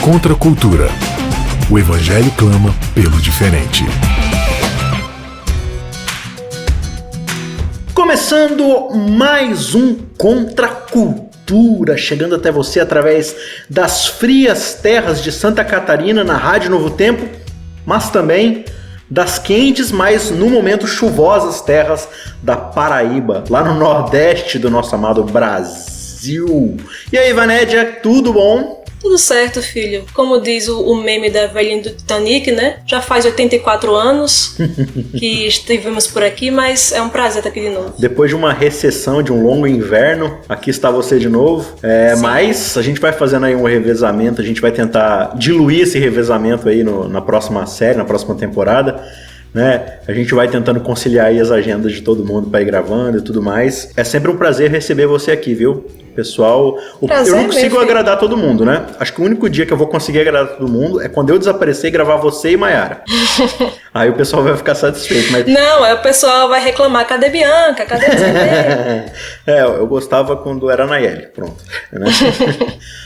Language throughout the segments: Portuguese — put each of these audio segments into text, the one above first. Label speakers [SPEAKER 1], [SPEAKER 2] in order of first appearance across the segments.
[SPEAKER 1] Contra a cultura. O Evangelho clama pelo diferente.
[SPEAKER 2] Começando mais um Contra a Cultura, chegando até você através das frias terras de Santa Catarina na Rádio Novo Tempo, mas também das quentes, mas no momento chuvosas terras da Paraíba, lá no nordeste do nosso amado Brasil. E aí, Vanédia, tudo bom?
[SPEAKER 3] Tudo certo, filho. Como diz o meme da velhinha do Titanic, né? Já faz 84 anos que estivemos por aqui, mas é um prazer estar aqui de novo.
[SPEAKER 2] Depois de uma recessão, de um longo inverno, aqui está você de novo. Mas a gente vai fazendo aí um revezamento, a gente vai tentar diluir esse revezamento aí na próxima série, na próxima temporada. Né? A gente vai tentando conciliar aí as agendas de todo mundo para ir gravando e tudo mais. É sempre um prazer receber você aqui, viu? Pessoal, eu não consigo agradar todo mundo, né? Acho que o único dia que eu vou conseguir agradar todo mundo é quando eu desaparecer e gravar você e Mayara. Aí o pessoal vai ficar satisfeito. Mas...
[SPEAKER 3] Não, aí o pessoal vai reclamar, cadê Bianca? Cadê você?
[SPEAKER 2] Eu gostava quando era Nayeli, pronto. Né?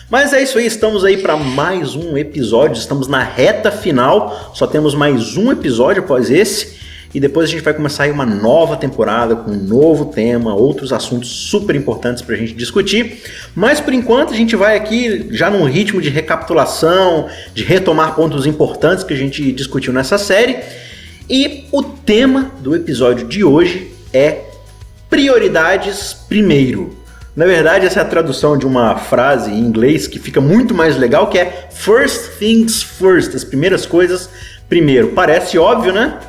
[SPEAKER 2] Mas é isso aí, estamos aí para mais um episódio, estamos na reta final, só temos mais um episódio após esse. E depois a gente vai começar aí uma nova temporada com um novo tema, outros assuntos super importantes pra gente discutir. Mas por enquanto a gente vai aqui já num ritmo de recapitulação, de retomar pontos importantes que a gente discutiu nessa série. E o tema do episódio de hoje é prioridades primeiro. Na verdade, essa é a tradução de uma frase em inglês que fica muito mais legal, que é First Things First, as primeiras coisas primeiro. Parece óbvio, né?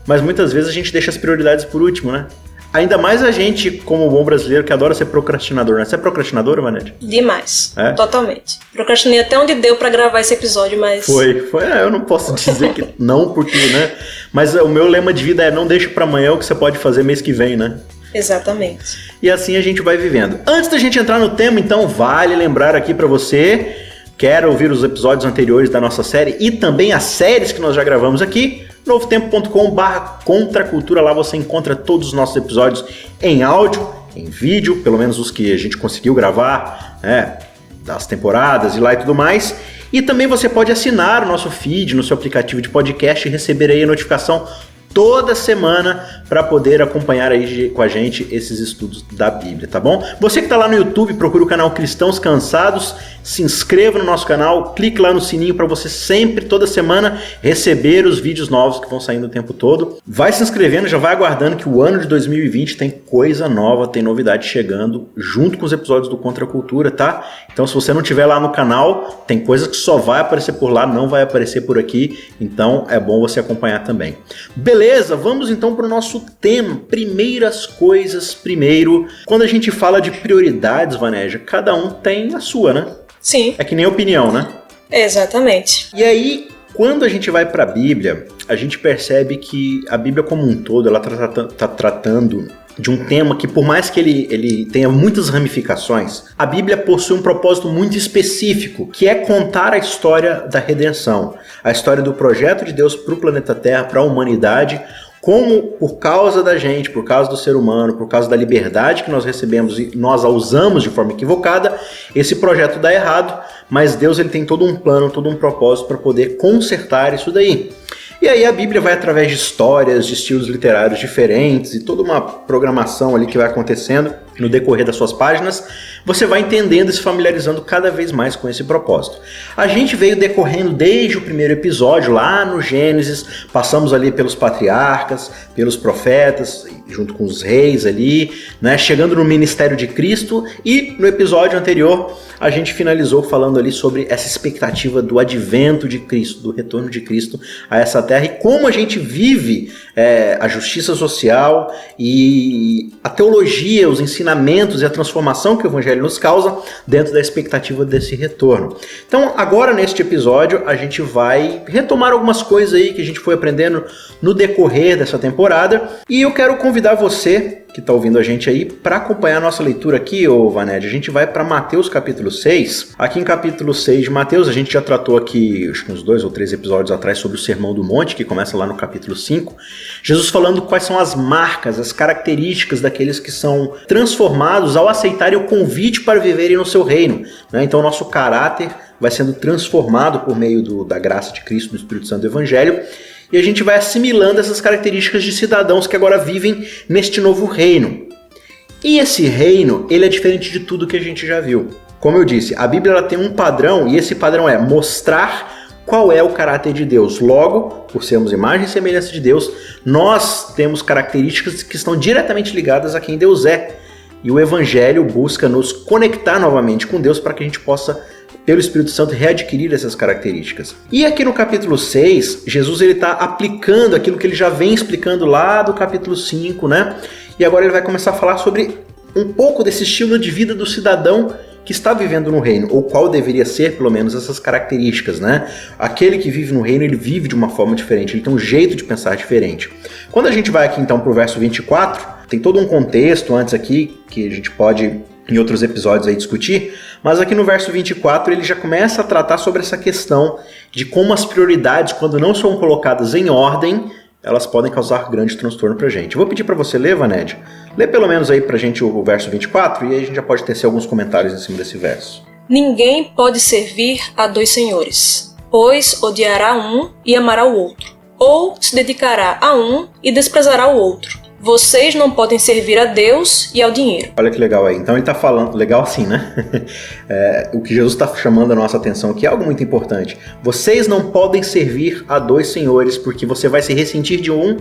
[SPEAKER 2] Mas muitas vezes a gente deixa as prioridades por último, né? Ainda mais a gente, como bom brasileiro, que adora ser procrastinador, né? Você é procrastinadora, Vanédia?
[SPEAKER 3] Demais. Totalmente. Procrastinei até onde deu pra gravar esse episódio, mas...
[SPEAKER 2] Foi. Eu não posso dizer que não, porque, né? Mas o meu lema de vida é não deixe pra amanhã o que você pode fazer mês que vem, né?
[SPEAKER 3] Exatamente.
[SPEAKER 2] E assim a gente vai vivendo. Antes da gente entrar no tema, então, vale lembrar aqui pra você, quer ouvir os episódios anteriores da nossa série e também as séries que nós já gravamos aqui, novotempo.com/contracultura, lá você encontra todos os nossos episódios em áudio, em vídeo, pelo menos os que a gente conseguiu gravar, né, das temporadas e lá e tudo mais. E também você pode assinar o nosso feed no seu aplicativo de podcast e receber aí a notificação toda semana para poder acompanhar aí com a gente esses estudos da Bíblia, tá bom? Você que está lá no YouTube, procura o canal Cristãos Cansados, se inscreva no nosso canal, clique lá no sininho para você sempre, toda semana, receber os vídeos novos que vão saindo o tempo todo. Vai se inscrevendo, já vai aguardando que o ano de 2020 tem coisa nova, tem novidade chegando junto com os episódios do Contra a Cultura, tá? Então se você não estiver lá no canal, tem coisa que só vai aparecer por lá, não vai aparecer por aqui, então é bom você acompanhar também. Beleza, vamos então para o nosso tema, primeiras coisas primeiro. Quando a gente fala de prioridades, Vanédia, cada um tem a sua, né?
[SPEAKER 3] Sim.
[SPEAKER 2] É que nem opinião, né?
[SPEAKER 3] Exatamente.
[SPEAKER 2] E aí, quando a gente vai para a Bíblia, a gente percebe que a Bíblia como um todo, ela tá tratando de um tema que, por mais que ele tenha muitas ramificações, a Bíblia possui um propósito muito específico, que é contar a história da redenção, a história do projeto de Deus para o planeta Terra, para a humanidade, como por causa da gente, por causa do ser humano, por causa da liberdade que nós recebemos e nós a usamos de forma equivocada, esse projeto dá errado, mas Deus ele tem todo um plano, todo um propósito para poder consertar isso daí. E aí a Bíblia vai através de histórias, de estilos literários diferentes e toda uma programação ali que vai acontecendo no decorrer das suas páginas, você vai entendendo e se familiarizando cada vez mais com esse propósito. A gente veio decorrendo desde o primeiro episódio, lá no Gênesis, passamos ali pelos patriarcas, pelos profetas, junto com os reis ali, né, chegando no ministério de Cristo, e no episódio anterior a gente finalizou falando ali sobre essa expectativa do advento de Cristo, do retorno de Cristo a essa terra e como a gente vive a justiça social e a teologia, os ensinamentos e a transformação que o Evangelho nos causa dentro da expectativa desse retorno. Então, agora neste episódio, a gente vai retomar algumas coisas aí que a gente foi aprendendo no decorrer dessa temporada e eu quero convidar você que está ouvindo a gente aí, para acompanhar a nossa leitura aqui, ô Vaned, a gente vai para Mateus capítulo 6. Aqui em capítulo 6 de Mateus, a gente já tratou aqui, acho que uns 2 ou 3 episódios atrás, sobre o Sermão do Monte, que começa lá no capítulo 5. Jesus falando quais são as marcas, as características daqueles que são transformados ao aceitarem o convite para viverem no seu reino, né? Então, o nosso caráter vai sendo transformado por meio da graça de Cristo, do Espírito Santo do Evangelho, e a gente vai assimilando essas características de cidadãos que agora vivem neste novo reino. E esse reino, ele é diferente de tudo que a gente já viu. Como eu disse, a Bíblia ela tem um padrão, e esse padrão é mostrar qual é o caráter de Deus. Logo, por sermos imagem e semelhança de Deus, nós temos características que estão diretamente ligadas a quem Deus é. E o Evangelho busca nos conectar novamente com Deus para que a gente possa, pelo Espírito Santo, readquirir essas características. E aqui no capítulo 6, Jesus está aplicando aquilo que ele já vem explicando lá do capítulo 5, né? E agora ele vai começar a falar sobre um pouco desse estilo de vida do cidadão que está vivendo no reino, ou qual deveria ser, pelo menos, essas características, né? Aquele que vive no reino, ele vive de uma forma diferente, ele tem um jeito de pensar diferente. Quando a gente vai aqui, então, para o verso 24, tem todo um contexto antes aqui, que a gente pode, em outros episódios, aí discutir, mas aqui no verso 24, ele já começa a tratar sobre essa questão de como as prioridades, quando não são colocadas em ordem, elas podem causar grande transtorno pra gente. Eu vou pedir para você ler, Vaned, lê pelo menos aí pra gente o verso 24 e aí a gente já pode tecer alguns comentários em cima desse verso.
[SPEAKER 3] Ninguém pode servir a 2 senhores, pois odiará um e amará o outro, ou se dedicará a um e desprezará o outro. Vocês não podem servir a Deus e ao dinheiro.
[SPEAKER 2] Olha que legal aí. Então ele está falando, legal assim, né? O que Jesus está chamando a nossa atenção aqui é algo muito importante. Vocês não podem servir a 2 senhores, porque você vai se ressentir de um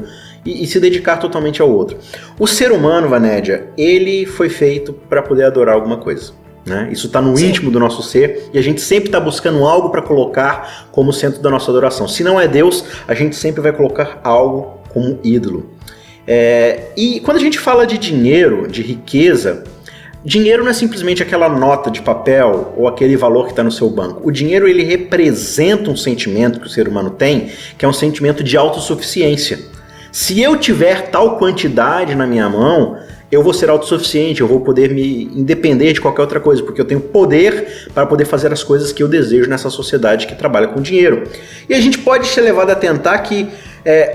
[SPEAKER 2] e se dedicar totalmente ao outro. O ser humano, Vanédia, ele foi feito para poder adorar alguma coisa, né? Isso está no íntimo do nosso ser e a gente sempre está buscando algo para colocar como centro da nossa adoração. Se não é Deus, a gente sempre vai colocar algo como ídolo. E quando a gente fala de dinheiro, de riqueza, dinheiro não é simplesmente aquela nota de papel ou aquele valor que está no seu banco. O dinheiro, ele representa um sentimento que o ser humano tem, que é um sentimento de autossuficiência. Se eu tiver tal quantidade na minha mão, eu vou ser autossuficiente, eu vou poder me independer de qualquer outra coisa, porque eu tenho poder para poder fazer as coisas que eu desejo nessa sociedade que trabalha com dinheiro. E a gente pode ser levado a tentar que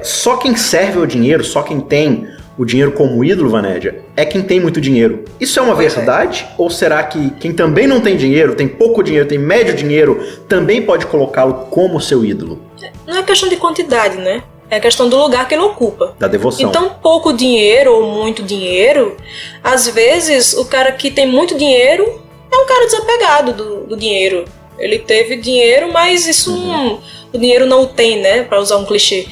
[SPEAKER 2] só quem serve ao dinheiro, só quem tem o dinheiro como ídolo, Vanédia, é quem tem muito dinheiro. Isso é uma verdade? Ou será que quem também não tem dinheiro, tem pouco dinheiro, tem médio dinheiro, também pode colocá-lo como seu ídolo?
[SPEAKER 3] Não é questão de quantidade, né? É a questão do lugar que ele ocupa.
[SPEAKER 2] Da devoção.
[SPEAKER 3] Então, pouco dinheiro ou muito dinheiro, às vezes o cara que tem muito dinheiro é um cara desapegado do dinheiro. Ele teve dinheiro, mas isso o dinheiro não o tem, né? Para usar um clichê.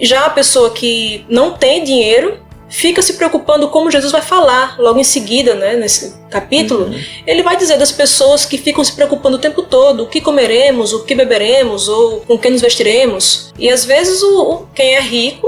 [SPEAKER 3] Já a pessoa que não tem dinheiro fica se preocupando, como Jesus vai falar logo em seguida, né, nesse capítulo. Ele vai dizer das pessoas que ficam se preocupando o tempo todo, o que comeremos, o que beberemos, ou com quem nos vestiremos. E às vezes quem é rico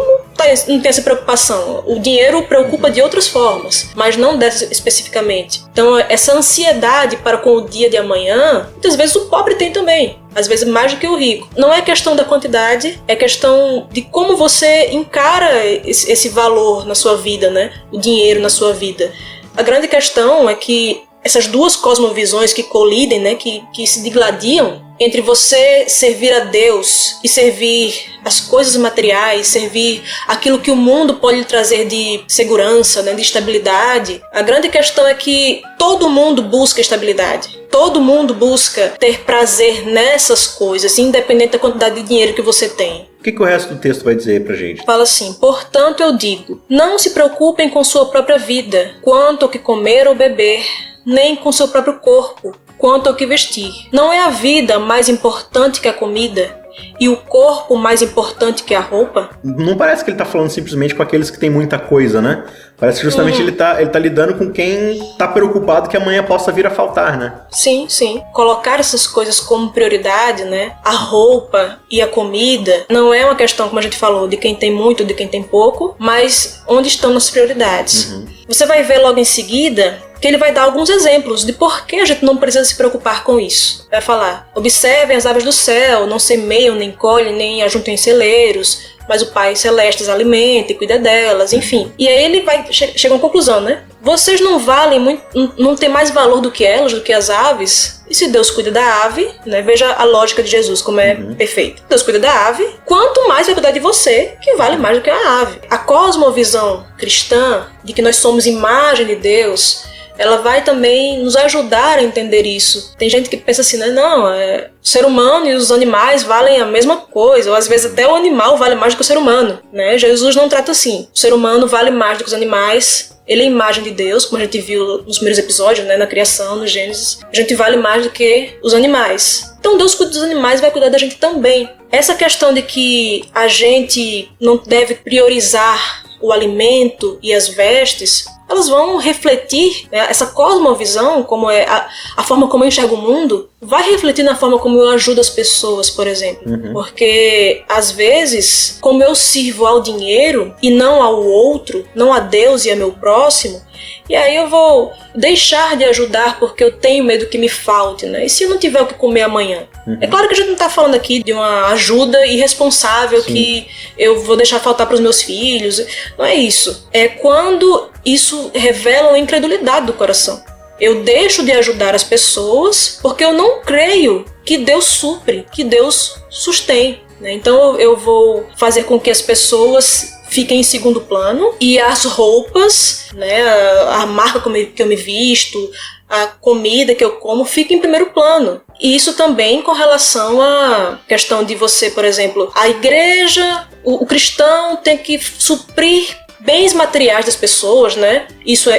[SPEAKER 3] não tem essa preocupação. O dinheiro o preocupa de outras formas, mas não dessa especificamente. Então essa ansiedade para com o dia de amanhã, muitas vezes o pobre tem também. Às vezes mais do que o rico. Não é questão da quantidade, é questão de como você encara esse valor na sua vida, né? O dinheiro na sua vida. A grande questão é que essas duas cosmovisões que colidem, né? Que se digladiam entre você servir a Deus e servir as coisas materiais, servir aquilo que o mundo pode lhe trazer de segurança, né, de estabilidade. A grande questão é que todo mundo busca estabilidade. Todo mundo busca ter prazer nessas coisas, independente da quantidade de dinheiro que você tem.
[SPEAKER 2] O que o resto do texto vai dizer pra gente?
[SPEAKER 3] Fala assim: portanto eu digo, não se preocupem com sua própria vida, quanto ao que comer ou beber, nem com seu próprio corpo, quanto ao que vestir. Não é a vida mais importante que a comida? E o corpo mais importante que a roupa?
[SPEAKER 2] Não parece que ele está falando simplesmente com aqueles que têm muita coisa, né? Parece que justamente ele tá lidando com quem está preocupado que amanhã possa vir a faltar, né?
[SPEAKER 3] Sim, sim. Colocar essas coisas como prioridade, né? A roupa e a comida não é uma questão, como a gente falou, de quem tem muito ou de quem tem pouco, mas onde estão as prioridades. Você vai ver logo em seguida que ele vai dar alguns exemplos de por que a gente não precisa se preocupar com isso. Vai falar: observem as aves do céu, não semeiam, nem colhem, nem ajuntam em celeiros, mas o Pai Celeste as alimenta e cuida delas, enfim. E aí ele chega a uma conclusão, né? Vocês não valem muito, não tem mais valor do que elas, do que as aves? E se Deus cuida da ave, né? Veja a lógica de Jesus, como é perfeita. Deus cuida da ave, quanto mais vai cuidar de você, que vale mais do que a ave. A cosmovisão cristã, de que nós somos imagem de Deus, ela vai também nos ajudar a entender isso. Tem gente que pensa assim, né? Não, o ser humano e os animais valem a mesma coisa, ou às vezes até o animal vale mais do que o ser humano, né? Jesus não trata assim. O ser humano vale mais do que os animais. Ele é a imagem de Deus, como a gente viu nos primeiros episódios, né, na criação, no Gênesis. A gente vale mais do que os animais. Então Deus cuida dos animais, vai cuidar da gente também. Essa questão de que a gente não deve priorizar o alimento e as vestes, elas vão refletir, né, essa cosmovisão, como é a forma como eu enxergo o mundo, vai refletir na forma como eu ajudo as pessoas, por exemplo. Porque, às vezes, como eu sirvo ao dinheiro e não ao outro, não a Deus e a meu próximo, e aí eu vou deixar de ajudar porque eu tenho medo que me falte, né? E se eu não tiver o que comer amanhã? É claro que a gente não está falando aqui de uma ajuda irresponsável. Sim. Que eu vou deixar faltar para os meus filhos. Não é isso. É quando isso revela a incredulidade do coração. Eu deixo de ajudar as pessoas porque eu não creio que Deus supre, que Deus sustém, né? Então eu vou fazer com que as pessoas fiquem em segundo plano e as roupas, né, a marca que eu me visto, a comida que eu como fica em primeiro plano. E isso também com relação à questão de você, por exemplo, a igreja, o cristão tem que suprir bens materiais das pessoas, né? Isso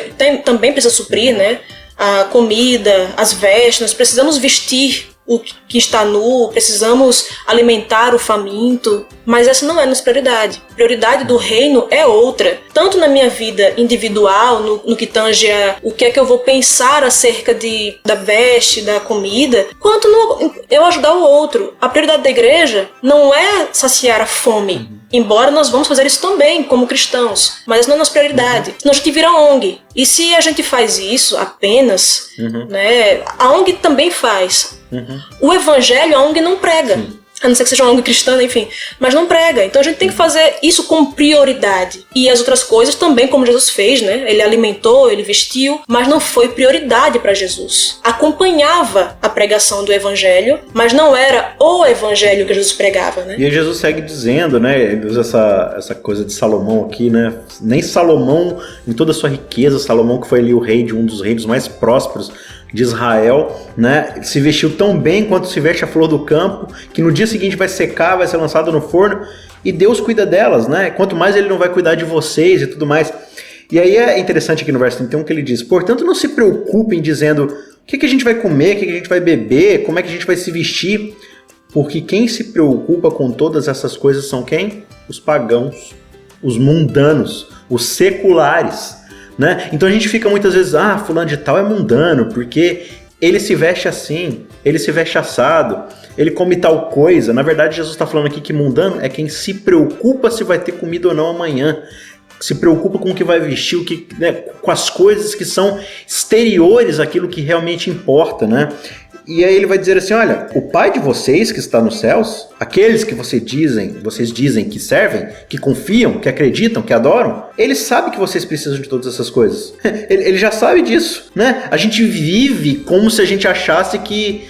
[SPEAKER 3] também precisa suprir, né? A comida, as vestes, nós precisamos vestir o que está nu, precisamos alimentar o faminto, mas essa não é a nossa prioridade. A prioridade do reino é outra, tanto na minha vida individual, no que tange a o que é que eu vou pensar acerca da veste, da comida, quanto no eu ajudar o outro. A prioridade da igreja não é saciar a fome, embora nós vamos fazer isso também como cristãos, mas essa não é a nossa prioridade. Senão a gente vira ONG. E se a gente faz isso apenas, né, a ONG também faz. O evangelho a ONG não prega. A não ser que seja uma ONG cristã, enfim, mas não prega. Então a gente tem que fazer isso com prioridade. E as outras coisas também, como Jesus fez, né? Ele alimentou, ele vestiu, mas não foi prioridade para Jesus. Acompanhava a pregação do evangelho, mas não era o evangelho que Jesus pregava, né?
[SPEAKER 2] E Jesus segue dizendo, né? Ele usa essa coisa de Salomão aqui, né? Nem Salomão, em toda a sua riqueza, Salomão que foi ali o rei de um dos reinos mais prósperos de Israel, né, se vestiu tão bem quanto se veste a flor do campo, que no dia seguinte vai secar, vai ser lançado no forno, e Deus cuida delas, né? Quanto mais ele não vai cuidar de vocês e tudo mais. E aí é interessante aqui no verso 31 que ele diz: portanto não se preocupem dizendo o que a gente vai comer, o que a gente vai beber, como é que a gente vai se vestir, porque quem se preocupa com todas essas coisas são quem? Os pagãos, os mundanos, os seculares. Né? Então a gente fica muitas vezes, fulano de tal é mundano, porque ele se veste assim, ele se veste assado, ele come tal coisa. Na verdade, Jesus está falando aqui que mundano é quem se preocupa se vai ter comida ou não amanhã, se preocupa com o que vai vestir, né, com as coisas que são exteriores àquilo que realmente importa, né? E aí ele vai dizer assim: olha, o Pai de vocês que está nos céus, aqueles que vocês dizem que servem, que confiam, que acreditam, que adoram, ele sabe que vocês precisam de todas essas coisas. Ele já sabe disso, né? A gente vive como se a gente achasse que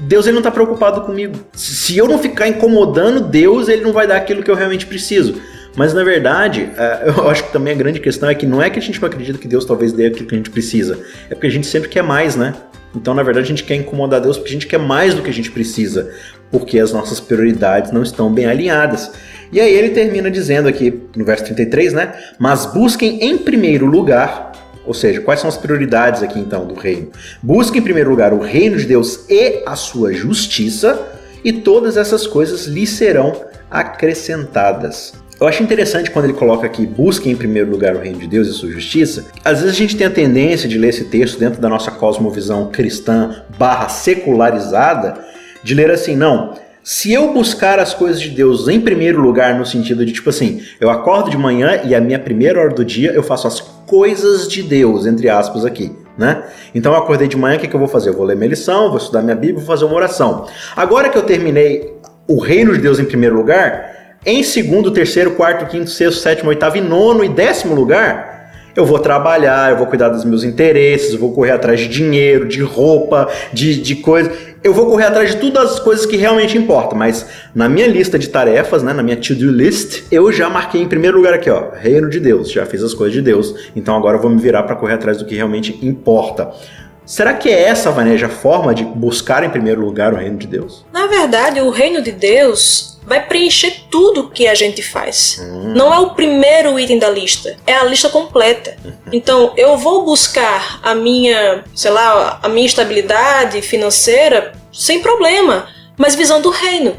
[SPEAKER 2] Deus ele não está preocupado comigo. Se eu não ficar incomodando Deus, ele não vai dar aquilo que eu realmente preciso. Mas na verdade, eu acho que também a grande questão é que não é que a gente não acredita que Deus talvez dê aquilo que a gente precisa, é porque a gente sempre quer mais, né? Então, na verdade, a gente quer incomodar Deus porque a gente quer mais do que a gente precisa, porque as nossas prioridades não estão bem alinhadas. E aí ele termina dizendo aqui, no verso 33, né? Mas busquem em primeiro lugar, ou seja, quais são as prioridades aqui então do reino? Busquem em primeiro lugar o reino de Deus e a sua justiça, e todas essas coisas lhes serão acrescentadas. Eu acho interessante quando ele coloca aqui, busquem em primeiro lugar o reino de Deus e sua justiça. Às vezes a gente tem a tendência de ler esse texto dentro da nossa cosmovisão cristã / secularizada, de ler assim, não, se eu buscar as coisas de Deus em primeiro lugar, no sentido de tipo assim, eu acordo de manhã e a minha primeira hora do dia eu faço as coisas de Deus, entre aspas aqui, né? Então eu acordei de manhã, o que eu vou fazer? Eu vou ler minha lição, vou estudar minha Bíblia, vou fazer uma oração. Agora que eu terminei o reino de Deus em primeiro lugar, em segundo, terceiro, quarto, quinto, sexto, sétimo, oitavo e nono e 10º lugar, eu vou trabalhar, eu vou cuidar dos meus interesses, eu vou correr atrás de dinheiro, de roupa, de coisas. Eu vou correr atrás de todas as coisas que realmente importam, mas na minha lista de tarefas, né, na minha to-do list, eu já marquei em primeiro lugar aqui, ó, reino de Deus, já fiz as coisas de Deus, então agora eu vou me virar para correr atrás do que realmente importa. Será que é essa, Vanégia, a forma de buscar em primeiro lugar o reino de Deus?
[SPEAKER 3] Na verdade, o reino de Deus vai preencher tudo que a gente faz. Não é o primeiro item da lista, é a lista completa. Então, eu vou buscar a minha, a minha estabilidade financeira sem problema, mas visando o reino,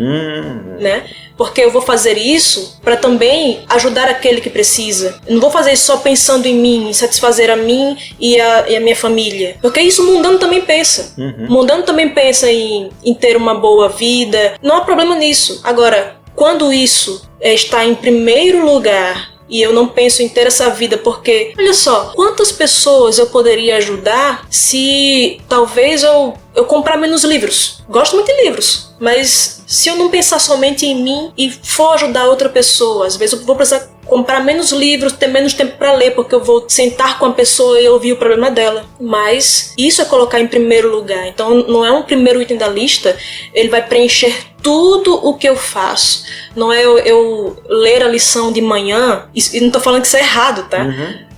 [SPEAKER 3] né? Porque eu vou fazer isso para também ajudar aquele que precisa. Eu não vou fazer isso só pensando em mim, em satisfazer a mim e a minha família. Porque isso o mundano também pensa. O mundano também pensa em ter uma boa vida. Não há problema nisso. Agora, quando isso está em primeiro lugar e eu não penso em ter essa vida, porque, olha só, quantas pessoas eu poderia ajudar se talvez eu comprar menos livros? Gosto muito de livros, mas se eu não pensar somente em mim e for ajudar outra pessoa, às vezes eu vou precisar comprar menos livros, ter menos tempo para ler, porque eu vou sentar com a pessoa e ouvir o problema dela. Mas isso é colocar em primeiro lugar. Então não é um primeiro item da lista, ele vai preencher tudo o que eu faço. Não é eu ler a lição de manhã, e não tô falando que isso é errado, tá?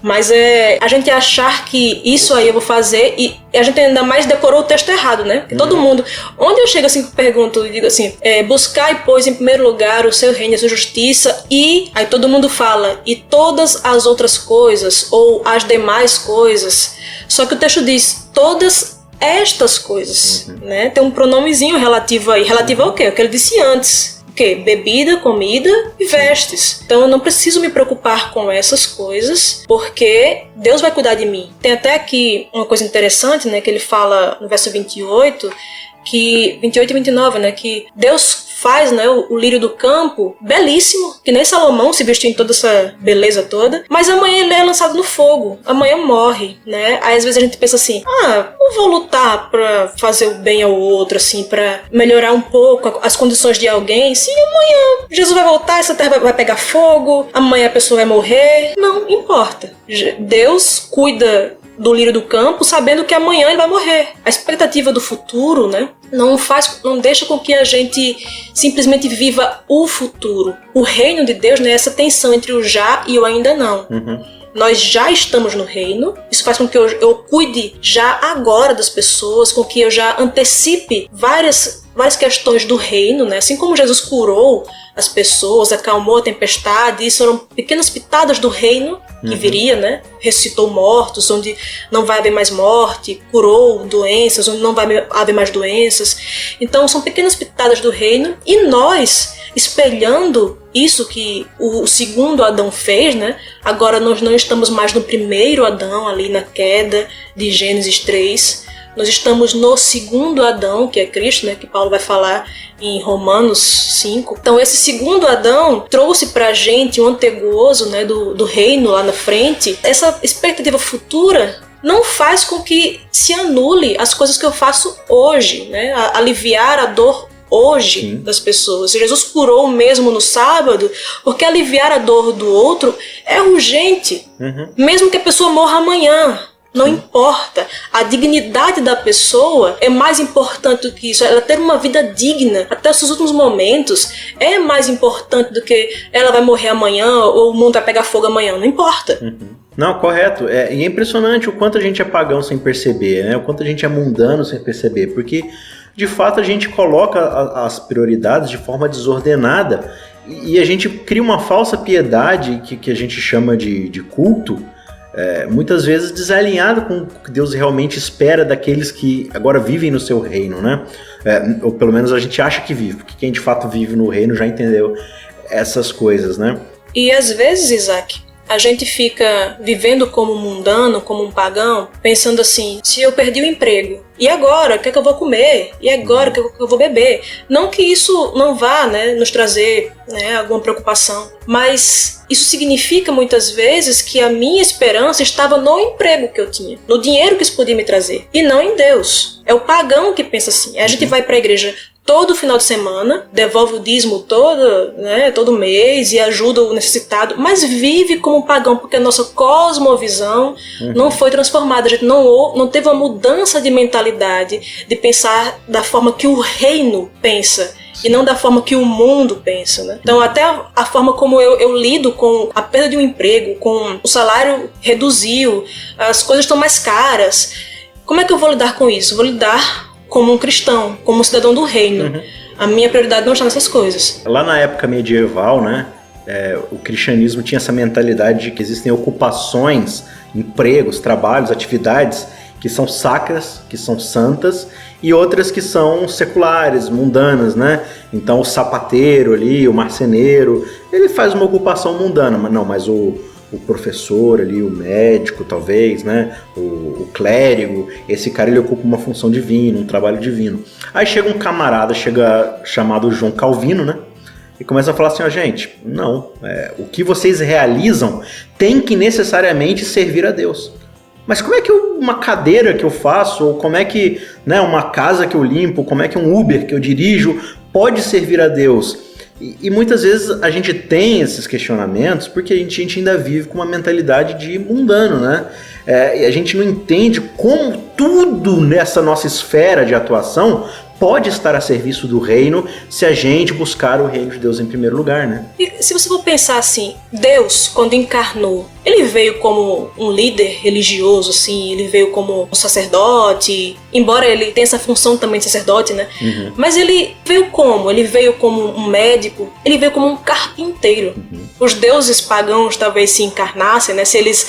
[SPEAKER 3] Mas é a gente achar que isso aí eu vou fazer e a gente ainda mais decorou o texto errado, né? Porque todo mundo, onde eu chego assim, pergunto e digo assim, buscai, pois, em primeiro lugar o seu reino e a sua justiça e aí todo mundo fala, e todas as outras coisas ou as demais coisas. Só que o texto diz, todas estas coisas, né? Tem um pronomezinho relativo aí. Relativo ao quê? O que ele disse antes. O quê? Bebida, comida e vestes. Então eu não preciso me preocupar com essas coisas, porque Deus vai cuidar de mim. Tem até aqui uma coisa interessante, né? Que ele fala no verso 28, que 28 e 29, né? Que Deus faz, né, o lírio do campo, belíssimo, que nem Salomão se vestiu em toda essa beleza toda, mas amanhã ele é lançado no fogo, amanhã morre, né? Aí às vezes a gente pensa assim, não vou lutar pra fazer o bem ao outro, assim, pra melhorar um pouco as condições de alguém, se amanhã Jesus vai voltar, essa terra vai pegar fogo, amanhã a pessoa vai morrer, não importa. Deus cuida do lírio do campo, sabendo que amanhã ele vai morrer. A expectativa do futuro, né, não deixa com que a gente simplesmente viva o futuro. O reino de Deus, né, é essa tensão entre o já e o ainda não. Nós já estamos no reino, isso faz com que eu cuide já agora das pessoas, com que eu já antecipe várias questões do reino, né? Assim como Jesus curou as pessoas, acalmou a tempestade, isso eram pequenas pitadas do reino que viria, né? Ressuscitou mortos, onde não vai haver mais morte, curou doenças, onde não vai haver mais doenças. Então são pequenas pitadas do reino e nós, espelhando isso que o segundo Adão fez, né? Agora nós não estamos mais no primeiro Adão, ali na queda de Gênesis 3. Nós estamos no segundo Adão, que é Cristo, né? Que Paulo vai falar em Romanos 5. Então esse segundo Adão trouxe pra gente um antegozo, né, do reino lá na frente. Essa expectativa futura não faz com que se anule as coisas que eu faço hoje, né? Aliviar a dor hoje das pessoas. Jesus curou mesmo no sábado, porque aliviar a dor do outro é urgente. Mesmo que a pessoa morra amanhã. Não importa, a dignidade da pessoa é mais importante do que isso, ela ter uma vida digna até os seus últimos momentos é mais importante do que ela vai morrer amanhã ou o mundo vai pegar fogo amanhã, não importa.
[SPEAKER 2] Não, correto, e é impressionante o quanto a gente é pagão sem perceber, né? O quanto a gente é mundano sem perceber, porque de fato a gente coloca as prioridades de forma desordenada e a gente cria uma falsa piedade que a gente chama de culto, muitas vezes desalinhado com o que Deus realmente espera daqueles que agora vivem no seu reino, né? Ou pelo menos a gente acha que vive, porque quem de fato vive no reino já entendeu essas coisas, né?
[SPEAKER 3] E às vezes, Isaac, a gente fica vivendo como um mundano, como um pagão, pensando assim, se eu perdi o emprego, e agora? O que é que eu vou comer? E agora? O que é que eu vou beber? Não que isso não vá, né, nos trazer, né, alguma preocupação, mas isso significa muitas vezes que a minha esperança estava no emprego que eu tinha, no dinheiro que isso podia me trazer, e não em Deus. É o pagão que pensa assim. A gente vai para a igreja todo final de semana, devolve o dízimo todo mês e ajuda o necessitado, mas vive como um pagão, porque a nossa cosmovisão não foi transformada, a gente não teve uma mudança de mentalidade, de pensar da forma que o reino pensa, e não da forma que o mundo pensa, né? Então até a forma como eu lido com a perda de um emprego, com o salário reduziu, as coisas estão mais caras. Como é que eu vou lidar com isso? Eu vou lidar como um cristão, como um cidadão do reino. A minha prioridade não está nessas coisas.
[SPEAKER 2] Lá na época medieval, né, o cristianismo tinha essa mentalidade de que existem ocupações, empregos, trabalhos, atividades que são sacras, que são santas, e outras que são seculares, mundanas, né? Então o sapateiro ali, o marceneiro, ele faz uma ocupação mundana, mas o professor ali, o médico talvez, né? O clérigo, esse cara ele ocupa uma função divina, um trabalho divino. Aí chega um camarada, chamado João Calvino, né? E começa a falar assim, gente, não, o que vocês realizam tem que necessariamente servir a Deus. Mas como é que uma cadeira que eu faço, ou como é que uma casa que eu limpo, como é que um Uber que eu dirijo pode servir a Deus? E muitas vezes a gente tem esses questionamentos porque a gente ainda vive com uma mentalidade de mundano, né? E a gente não entende como tudo nessa nossa esfera de atuação pode estar a serviço do reino se a gente buscar o reino de Deus em primeiro lugar, né?
[SPEAKER 3] E se você for pensar assim, Deus, quando encarnou, ele veio como um líder religioso, assim, ele veio como um sacerdote, embora ele tenha essa função também de sacerdote, né? Mas ele veio como? Ele veio como um médico, ele veio como um carpinteiro. Os deuses pagãos talvez se encarnassem, né? Se eles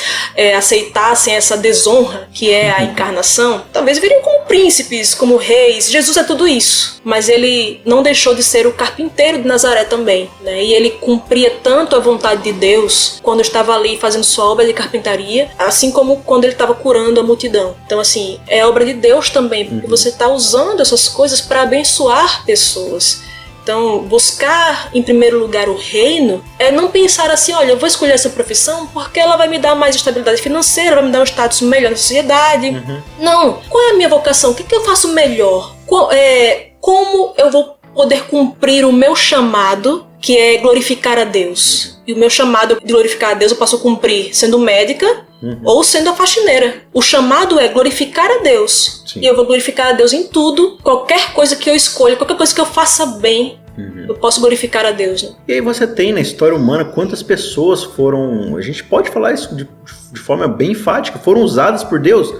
[SPEAKER 3] aceitassem essa desonra que é a encarnação, talvez viriam como príncipes, como reis. Jesus é tudo isso, mas ele não deixou de ser o carpinteiro de Nazaré também, né? E ele cumpria tanto a vontade de Deus quando estava ali fazendo sua obra de carpintaria, assim como quando ele estava curando a multidão. Então assim, é obra de Deus também, porque você está usando essas coisas para abençoar pessoas. Então, buscar em primeiro lugar o reino é não pensar assim, olha, eu vou escolher essa profissão porque ela vai me dar mais estabilidade financeira, vai me dar um status melhor na sociedade. Não. Qual é a minha vocação? O que eu faço melhor? Como eu vou poder cumprir o meu chamado, que é glorificar a Deus? E o meu chamado de glorificar a Deus eu posso cumprir sendo médica ou sendo a faxineira. O chamado é glorificar a Deus. Sim. E eu vou glorificar a Deus em tudo. Qualquer coisa que eu escolha, qualquer coisa que eu faça bem, eu posso glorificar a Deus, né? E
[SPEAKER 2] aí você tem na história humana quantas pessoas foram... A gente pode falar isso de forma bem enfática. Foram usadas por Deus,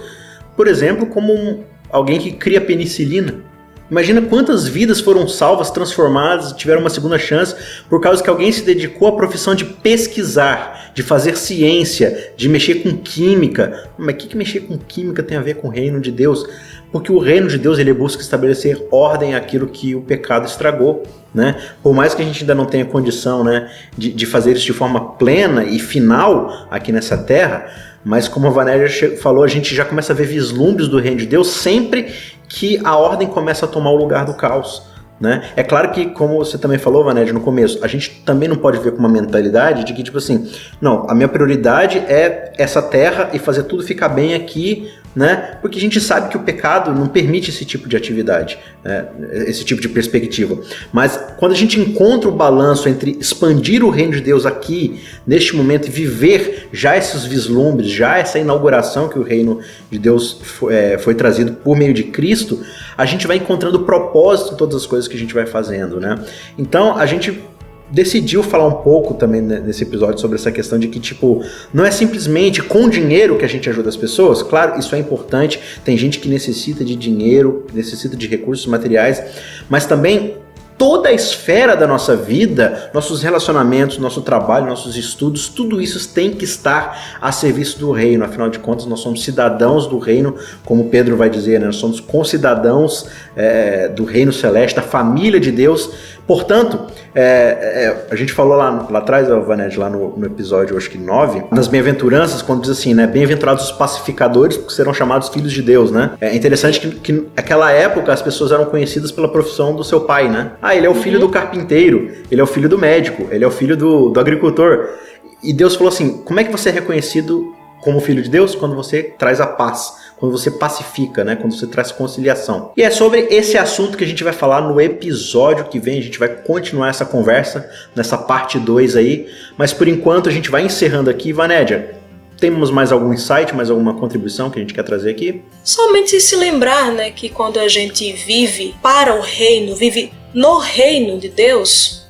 [SPEAKER 2] por exemplo, como alguém que cria penicilina. Imagina quantas vidas foram salvas, transformadas, tiveram uma segunda chance por causa que alguém se dedicou à profissão de pesquisar, de fazer ciência, de mexer com química. Mas o que mexer com química tem a ver com o reino de Deus? Porque o reino de Deus ele busca estabelecer ordem àquilo que o pecado estragou, né? Por mais que a gente ainda não tenha condição, né, de fazer isso de forma plena e final aqui nessa terra, mas como a Vanédia falou, a gente já começa a ver vislumbres do reino de Deus sempre que a ordem começa a tomar o lugar do caos, né? É claro que, como você também falou, Vanédia, no começo, a gente também não pode ver com uma mentalidade de que, tipo assim, não, a minha prioridade é essa terra e fazer tudo ficar bem aqui, né? Porque a gente sabe que o pecado não permite esse tipo de atividade, né? Esse tipo de perspectiva. Mas quando a gente encontra o balanço entre expandir o reino de Deus aqui, neste momento, e viver já esses vislumbres, já essa inauguração que o reino de Deus foi trazido por meio de Cristo, a gente vai encontrando propósito em todas as coisas que a gente vai fazendo, né? Então a gente decidiu falar um pouco também nesse episódio sobre essa questão de que, tipo, não é simplesmente com dinheiro que a gente ajuda as pessoas. Claro, isso é importante, tem gente que necessita de dinheiro, necessita de recursos materiais, mas também toda a esfera da nossa vida, nossos relacionamentos, nosso trabalho, nossos estudos, tudo isso tem que estar a serviço do reino. Afinal de contas, nós somos cidadãos do reino, como Pedro vai dizer, né? Nós somos concidadãos do reino celeste, da família de Deus. Portanto, a gente falou lá atrás, Vanédia, lá no episódio, acho que 9, nas bem-aventuranças, quando diz assim, né, bem-aventurados os pacificadores, porque serão chamados filhos de Deus, né? É interessante que naquela época as pessoas eram conhecidas pela profissão do seu pai, né? Ah, ele é o filho do carpinteiro, ele é o filho do médico, ele é o filho do agricultor. E Deus falou assim, como é que você é reconhecido como filho de Deus? Quando você traz a paz, quando você pacifica, né? Quando você traz conciliação. E é sobre esse assunto que a gente vai falar no episódio que vem. A gente vai continuar essa conversa nessa parte 2 aí, mas por enquanto a gente vai encerrando aqui. Vanédia, temos mais algum insight, mais alguma contribuição que a gente quer trazer aqui?
[SPEAKER 3] Somente se lembrar, né, que quando a gente vive para o reino, vive no reino de Deus,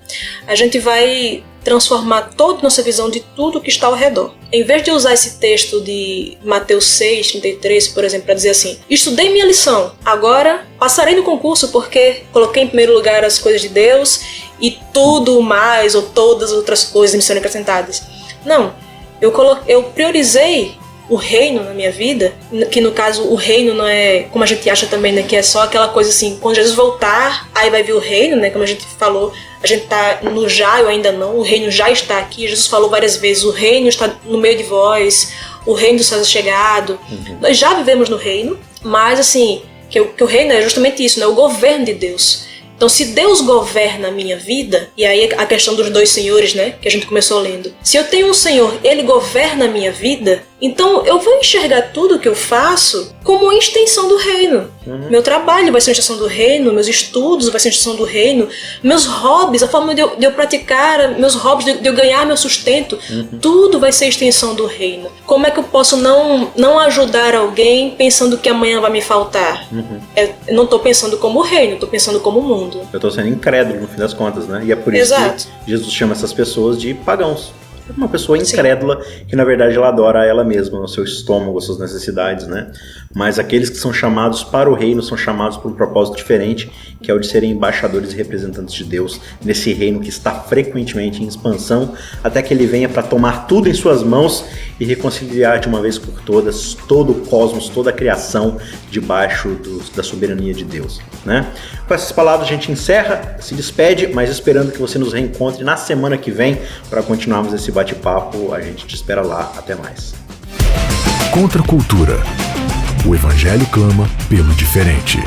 [SPEAKER 3] a gente vai transformar toda a nossa visão de tudo que está ao redor. Em vez de usar esse texto de Mateus 6:33, por exemplo, para dizer assim: estudei minha lição, agora passarei no concurso porque coloquei em primeiro lugar as coisas de Deus e tudo mais, ou todas as outras coisas me serão acrescentadas. Não. Eu priorizei o reino na minha vida, que no caso o reino não é, como a gente acha também, né, que é só aquela coisa assim, quando Jesus voltar, aí vai vir o reino, né, como a gente falou, a gente tá no já ou ainda não, o reino já está aqui, Jesus falou várias vezes, o reino está no meio de vós, o reino dos céus é chegado, Nós já vivemos no reino, mas assim, que o reino é justamente isso, né, o governo de Deus. Então, se Deus governa a minha vida, e aí a questão dos dois senhores, né, que a gente começou lendo. Se eu tenho um senhor, ele governa a minha vida, então eu vou enxergar tudo que eu faço como uma extensão do reino. Meu trabalho vai ser uma extensão do reino, meus estudos vai ser uma extensão do reino, meus hobbies, a forma de eu praticar, meus hobbies, de eu ganhar meu sustento, tudo vai ser extensão do reino. Como é que eu posso não ajudar alguém pensando que amanhã vai me faltar? Eu não estou pensando como o reino, estou pensando como o mundo.
[SPEAKER 2] Eu estou sendo incrédulo no fim das contas, né? E é por isso que Jesus chama essas pessoas de pagãos. Uma pessoa incrédula que na verdade ela adora ela mesma, o seu estômago, as suas necessidades, né? Mas aqueles que são chamados para o reino são chamados por um propósito diferente, que é o de serem embaixadores e representantes de Deus nesse reino que está frequentemente em expansão, até que ele venha para tomar tudo em suas mãos e reconciliar de uma vez por todas todo o cosmos, toda a criação debaixo da soberania de Deus, né? Com essas palavras a gente encerra, se despede, mas esperando que você nos reencontre na semana que vem para continuarmos esse bate-papo. A gente te espera lá. Até mais.
[SPEAKER 1] Contra a cultura. O Evangelho clama pelo diferente.